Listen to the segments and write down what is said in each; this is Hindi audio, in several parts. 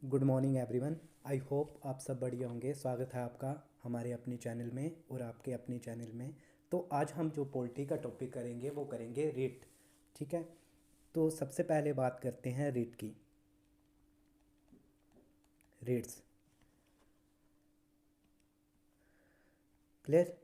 Good morning everyone. I hope आप सब बढ़िया होंगे। स्वागत है आपका हमारे अपने चैनल में और आपके अपने चैनल में। तो आज हम जो पोल्ट्री का टॉपिक करेंगे वो करेंगे रेट। ठीक है, तो सबसे पहले बात करते हैं रेट की। Rates clear.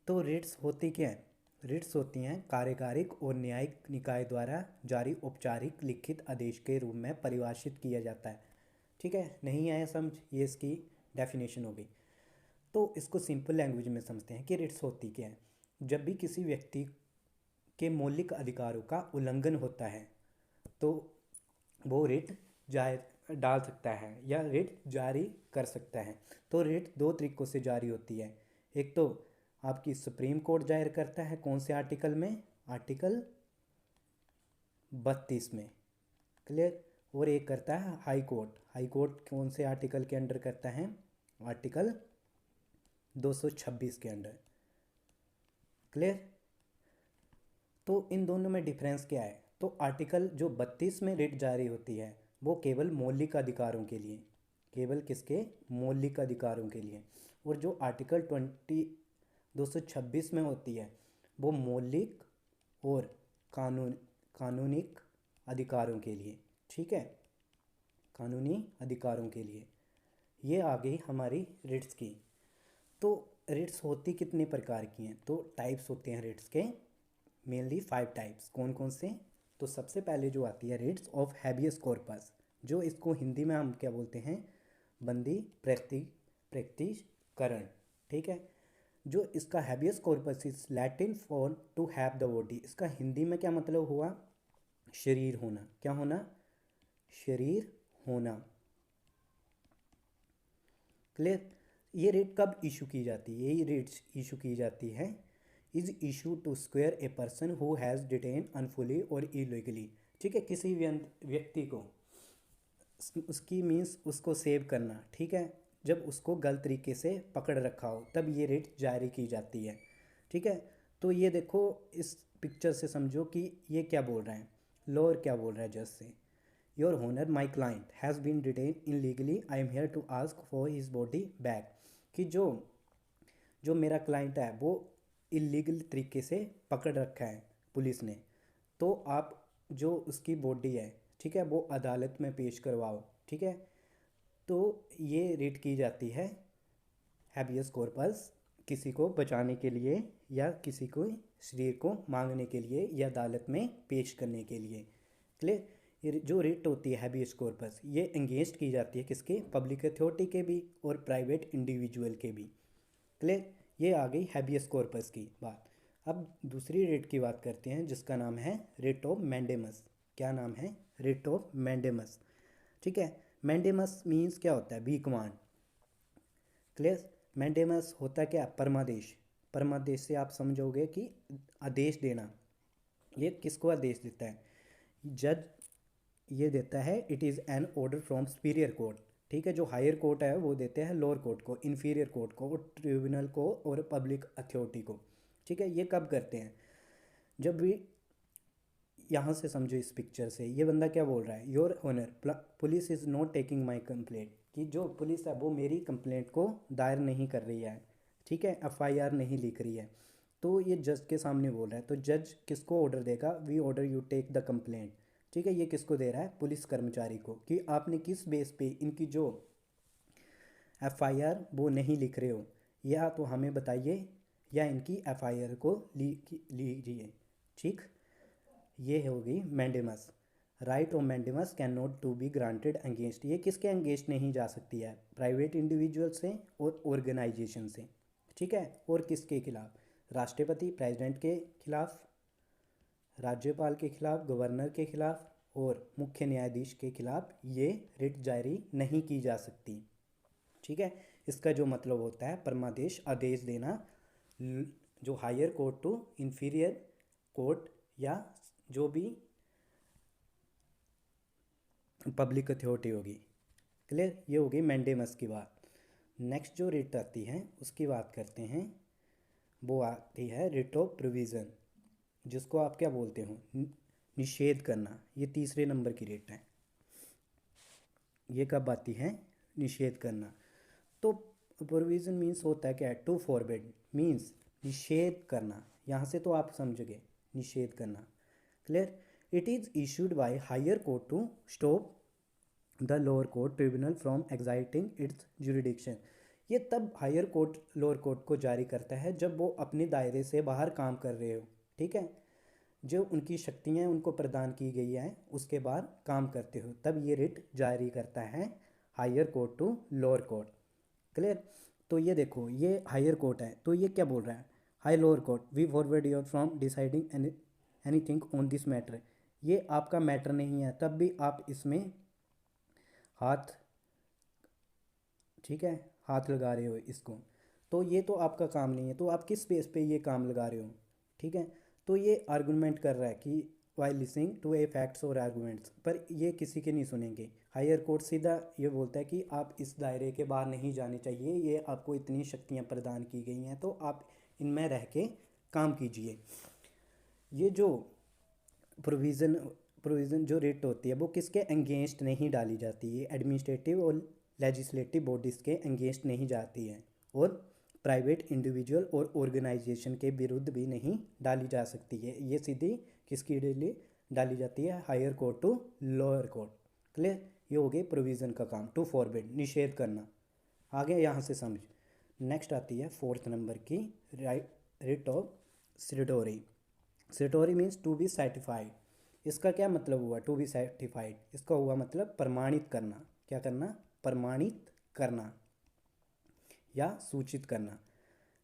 तो रेट्स होती क्या हैं? रेट्स होती हैं कार्यकारिक और न्यायिक निकाय द्वारा जारी औपचारिक लिखित आदेश के रूप में परिभाषित किया जाता है। ठीक है, नहीं आया समझ, ये इसकी डेफिनेशन हो गई। तो इसको सिंपल लैंग्वेज में समझते हैं कि रिट्स होती क्या है। जब भी किसी व्यक्ति के मौलिक अधिकारों का उल्लंघन होता है तो वो रिट जारी डाल सकता है या रिट जारी कर सकता है। तो रिट दो तरीक़ों से जारी होती है। एक तो आपकी सुप्रीम कोर्ट जाहिर करता है, कौन से आर्टिकल में? आर्टिकल 32 में। क्लियर। और एक करता है हाई कोर्ट। हाई कोर्ट कौन से आर्टिकल के अंडर करता है? आर्टिकल 226 के अंडर। क्लियर। तो इन दोनों में डिफरेंस क्या है? तो आर्टिकल जो 32 में रिट जारी होती है वो केवल मौलिक अधिकारों के लिए, केवल किसके? मौलिक अधिकारों के लिए। और जो आर्टिकल 226 में होती है वो मौलिक और कानूनिक अधिकारों के लिए। ठीक है, कानूनी अधिकारों के लिए। ये आ गई हमारी रिट्स की। तो रिट्स होती कितने प्रकार की हैं? तो टाइप्स होते हैं रिट्स के, मेनली 5 टाइप्स। कौन कौन से? तो सबसे पहले जो आती है रिट्स ऑफ हैबियस कॉर्पस, जो इसको हिंदी में हम क्या बोलते हैं? बंदी प्रकटीकरण। ठीक है, जो इसका habeas corpus is Latin for to have the body. इसका हिंदी में क्या मतलब हुआ? शरीर होना। क्या होना? शरीर होना। क्लियर। ये रेट कब इशू की जाती है? ये रेट्स इशू की जाती है is issue to square a person who has detain unlawfully और इलीगली। ठीक है, किसी व्यक्ति को उसकी मीन्स उसको सेव करना। ठीक है, जब उसको गलत तरीके से पकड़ रखा हो तब ये रेट जारी की जाती है। ठीक है, तो ये देखो इस पिक्चर से समझो कि ये क्या बोल रहा है, लॉयर क्या बोल रहा है जज से। Your honour my client has been detain illegally, I am here to ask for his body back. कि जो जो मेरा क्लाइंट है वो इलीगल तरीके से पकड़ रखा है पुलिस ने, तो आप जो उसकी बॉडी है, ठीक है, वो अदालत में पेश करवाओ। ठीक है, तो ये रेट की जाती है हैबियस कॉर्पस, किसी को बचाने के लिए या किसी को शरीर को मांगने के लिए या अदालत में पेश करने के लिए। क्लियर। ये जो रेट होती है हैबियस कॉर्पस, ये एंगेज की जाती है किसके? पब्लिक अथॉरिटी के भी और प्राइवेट इंडिविजुअल के भी। क्लियर। ये आ गई हैबियस कॉर्पस की बात। अब दूसरी रेट की बात करते हैं जिसका नाम है रेट ऑफ मैंडेमस। क्या नाम है? Rate of mandamus. ठीक है, मैंडेमस मीन्स क्या होता है? B command. क्लियर। मैंडेमस होता क्या? परमादेश। परमादेश से आप समझोगे कि आदेश देना। ये किसको आदेश देता है? जज ये देता है, it is an order from superior court. ठीक है, जो हायर कोर्ट है वो देते हैं लोअर कोर्ट को, इन्फीरियर कोर्ट को और ट्रिब्यूनल को और पब्लिक अथॉरिटी को। ठीक है, ये कब करते हैं? जब भी यहाँ से समझो इस पिक्चर से ये बंदा क्या बोल रहा है? Your honour police is not taking my complaint. कि जो पुलिस है वो मेरी कंप्लेंट को दायर नहीं कर रही है। ठीक है, एफआईआर नहीं लिख रही है। तो ये जज के सामने बोल रहा है, तो जज किसको ऑर्डर देगा? We order you take the complaint. ठीक है, ये किसको दे रहा है? पुलिस कर्मचारी को, कि आपने किस बेस पे इनकी जो एफआईआर वो नहीं लिख रहे हो, या तो हमें बताइए या इनकी एफआईआर को लीजिए। ठीक, ये हो गई mandamus. Writ of mandamus can not to be granted against. ये किसके अगेंस्ट नहीं जा सकती है? प्राइवेट इंडिविजुअल से और ऑर्गेनाइजेशन से। ठीक है, और किसके खिलाफ? राष्ट्रपति प्रेसिडेंट के खिलाफ, राज्यपाल के खिलाफ, गवर्नर के खिलाफ और मुख्य न्यायाधीश के खिलाफ ये रिट जारी नहीं की जा सकती। ठीक है, इसका जो मतलब होता है परमादेश, आदेश देना, जो higher court to inferior court या जो भी पब्लिक अथॉरिटी होगी। क्लियर, ये होगी मैंडेमस की बात। नेक्स्ट जो रिट आती है उसकी बात करते हैं, वो आती है रिट ऑफ प्रोविज़न, जिसको आप क्या बोलते हो? निषेध करना। ये तीसरे नंबर की रिट है। ये कब आती है, निषेध करना। तो प्रोविज़न मीन्स होता है क्या है, टू फॉरबिड मीन्स निषेध करना, यहाँ से तो आप समझ गए निषेध करना। Clear. It is issued by higher court to stop the lower court tribunal from exceeding its jurisdiction. ये तब हायर कोर्ट लोअर कोर्ट को जारी करता है जब वो अपने दायरे से बाहर काम कर रहे हो, ठीक है, जो उनकी शक्तियाँ उनको प्रदान की गई हैं उसके बाद काम करते हो, तब ये रिट जारी करता है higher court to lower court. Clear. तो ये देखो ये हायर कोर्ट है, तो ये क्या बोल रहा है, high lower court we forward your from deciding anything on this matter. ये आपका मैटर नहीं है, तब भी आप इसमें हाथ, ठीक है, हाथ लगा रहे हो इसको, तो ये तो आपका काम नहीं है, तो आप किस बेस पे ये काम लगा रहे हो, ठीक है। तो ये आर्गुमेंट कर रहा है कि why listening to a facts और आर्गूमेंट्स, पर ये किसी के नहीं सुनेंगे। हायर कोर्ट सीधा ये बोलता है कि आप इस दायरे के बाहर नहीं जाने चाहिए, ये आपको इतनी शक्तियाँ प्रदान की गई हैं तो आप इनमें रह के काम कीजिए। ये जो प्रोविज़न प्रोविज़न जो रिट होती है वो किसके अगेंस्ट नहीं डाली जाती है, एडमिनिस्ट्रेटिव और लेजिस्लेटिव बॉडीज़ के अगेंस्ट नहीं जाती है, और प्राइवेट इंडिविजुअल और ऑर्गेनाइजेशन के विरुद्ध भी नहीं डाली जा सकती है। ये सीधी किसके लिए डाली जाती है, higher court to lower court. Clear. ये हो गई प्रोविज़न का काम, टू फॉरबिड निषेध करना। आगे यहाँ से समझ। नेक्स्ट आती है फोर्थ नंबर की, writ of certiorari. Certiorari means to be certified. इसका क्या मतलब हुआ, टू बी सर्टिफाइड, इसका हुआ मतलब प्रमाणित करना। क्या करना, प्रमाणित करना या सूचित करना।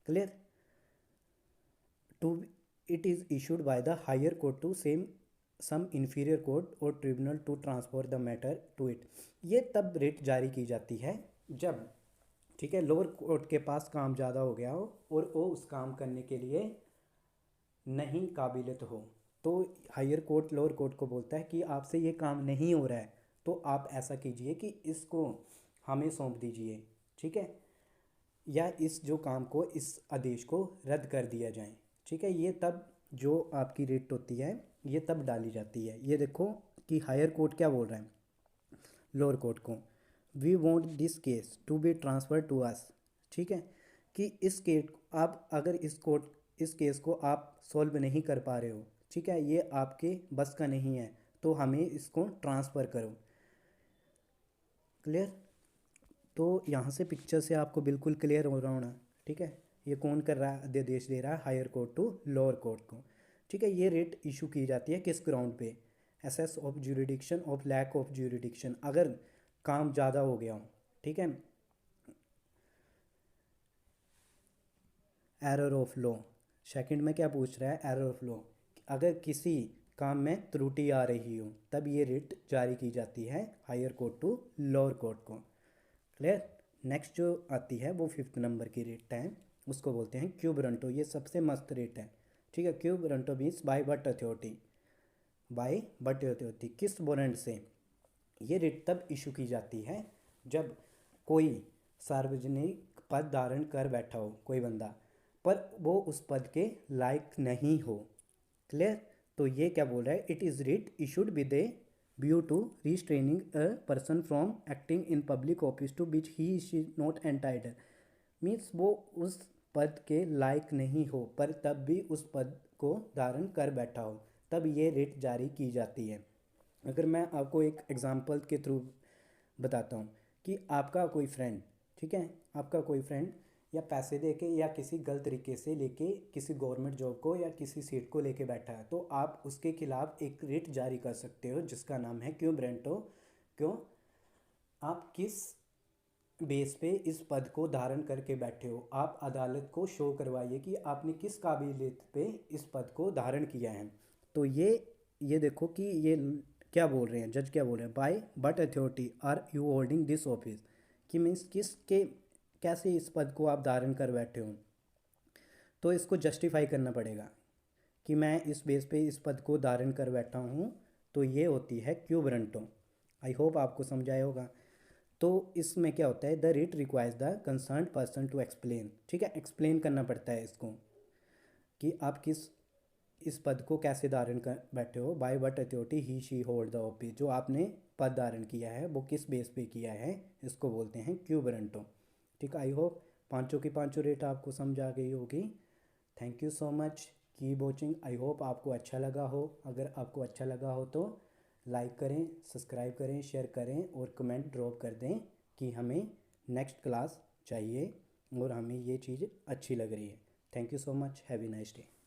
Clear. To it is issued by the higher court to same some inferior court और tribunal to transfer the matter to it. ये तब रिट जारी की जाती है जब, ठीक है, लोअर कोर्ट के पास काम ज़्यादा हो गया हो और वो उस काम करने के लिए नहीं काबिलियत हो, तो हायर कोर्ट लोअर कोर्ट को बोलता है कि आपसे ये काम नहीं हो रहा है, तो आप ऐसा कीजिए कि इसको हमें सौंप दीजिए, ठीक है, या इस जो काम को, इस आदेश को रद्द कर दिया जाए, ठीक है। ये तब जो आपकी रिट होती है ये तब डाली जाती है। ये देखो कि हायर कोर्ट क्या बोल रहा है लोअर कोर्ट को, we want this case to be transfer to us, ठीक है, कि इस केस आप अगर इस केस को आप सॉल्व नहीं कर पा रहे हो, ठीक है, ये आपके बस का नहीं है, तो हमें इसको ट्रांसफ़र करो। क्लियर। तो यहाँ से पिक्चर से आपको बिल्कुल क्लियर हो रहा होना, ठीक है, ये कौन कर रहा है, अध्यादेश दे रहा है higher court to lower court को, ठीक है। ये रेट इशू की जाती है किस ग्राउंड पे, excess of jurisdiction of lack of jurisdiction, अगर काम ज़्यादा हो गया हो, ठीक है, एरर ऑफ लॉ। सेकंड में क्या पूछ रहा है, एरर ऑफ लॉ, अगर किसी काम में त्रुटि आ रही हो तब ये रिट जारी की जाती है higher court to lower court को। क्लियर। नेक्स्ट जो आती है वो फिफ्थ नंबर की रेट है, उसको बोलते हैं क्यू ब्रंटो। ये सबसे मस्त रेट है, ठीक है। Quo warranto means by what authority, by what authority, किस वारंट से। ये रिट तब इशू की जाती है जब कोई सार्वजनिक पद धारण कर बैठा हो कोई बंदा, पर वो उस पद के लायक नहीं हो। क्लियर। तो ये क्या बोल रहा है, it is writ issued with a view to restraining a person from acting in public office to which he is not entitle. Means वो उस पद के लायक नहीं हो पर तब भी उस पद को धारण कर बैठा हो, तब ये रिट जारी की जाती है। अगर मैं आपको एक एग्जांपल के थ्रू बताता हूँ कि आपका कोई फ्रेंड, ठीक है, आपका कोई फ्रेंड या पैसे दे के या किसी गलत तरीके से लेके किसी गवर्नमेंट जॉब को या किसी सीट को लेके बैठा है, तो आप उसके खिलाफ एक रिट जारी कर सकते हो जिसका नाम है क्यों ब्रेंटो। क्यों, आप किस बेस पे इस पद को धारण करके बैठे हो, आप अदालत को शो करवाइए कि आपने किस काबिलियत पे इस पद को धारण किया है। तो ये देखो कि ये क्या बोल रहे हैं, जज क्या बोल रहे हैं, by what authority are you holding this office, कि मीन्स किसके कैसे इस पद को आप धारण कर बैठे हो, तो इसको जस्टिफाई करना पड़ेगा कि मैं इस बेस पे इस पद को धारण कर बैठा हूँ, तो ये होती है क्यू ब्रंटो। आई होप आपको समझाया होगा। तो इसमें क्या होता है, the writ requires the concern person to explain, ठीक है, एक्सप्लेन करना पड़ता है इसको कि आप इस पद को कैसे धारण कर बैठे हो, by what authority he she hold the office, जो आपने पद धारण किया है वो किस बेस पे किया है, इसको बोलते हैं क्यूबरंटो। ठीक है, आई होप पांचों की पांचों रेट आपको समझ आ गई होगी। Thank you so much, keep watching. I hope आपको अच्छा लगा हो। अगर आपको अच्छा लगा हो तो लाइक करें, सब्सक्राइब करें, शेयर करें और कमेंट ड्रॉप कर दें कि हमें नेक्स्ट क्लास चाहिए और हमें ये चीज़ अच्छी लग रही है। Thank you so much, have a nice day.